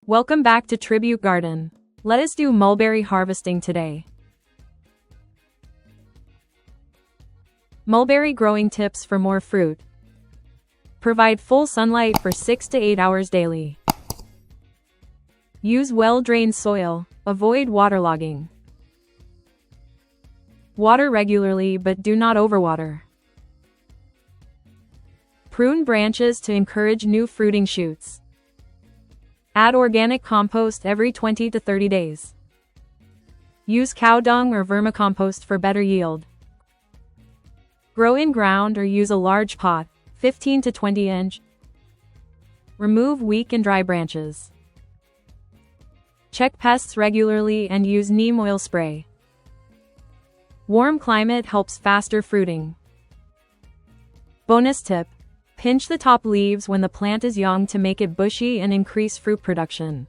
Welcome back to Tribute Garden. Let us do mulberry harvesting today. Mulberry growing tips for more fruit. Provide full sunlight for 6 to 8 hours daily. Use well-drained soil. Avoid waterlogging. Water regularly but do not overwater. Prune branches to encourage new fruiting shoots. Add organic compost every 20 to 30 days. Use cow dung or vermicompost for better yield. Grow in ground or use a large pot, 15 to 20 inch. Remove weak and dry branches. Check pests regularly and use neem oil spray. Warm climate helps faster fruiting. Bonus tip: pinch the top leaves when the plant is young to make it bushy and increase fruit production.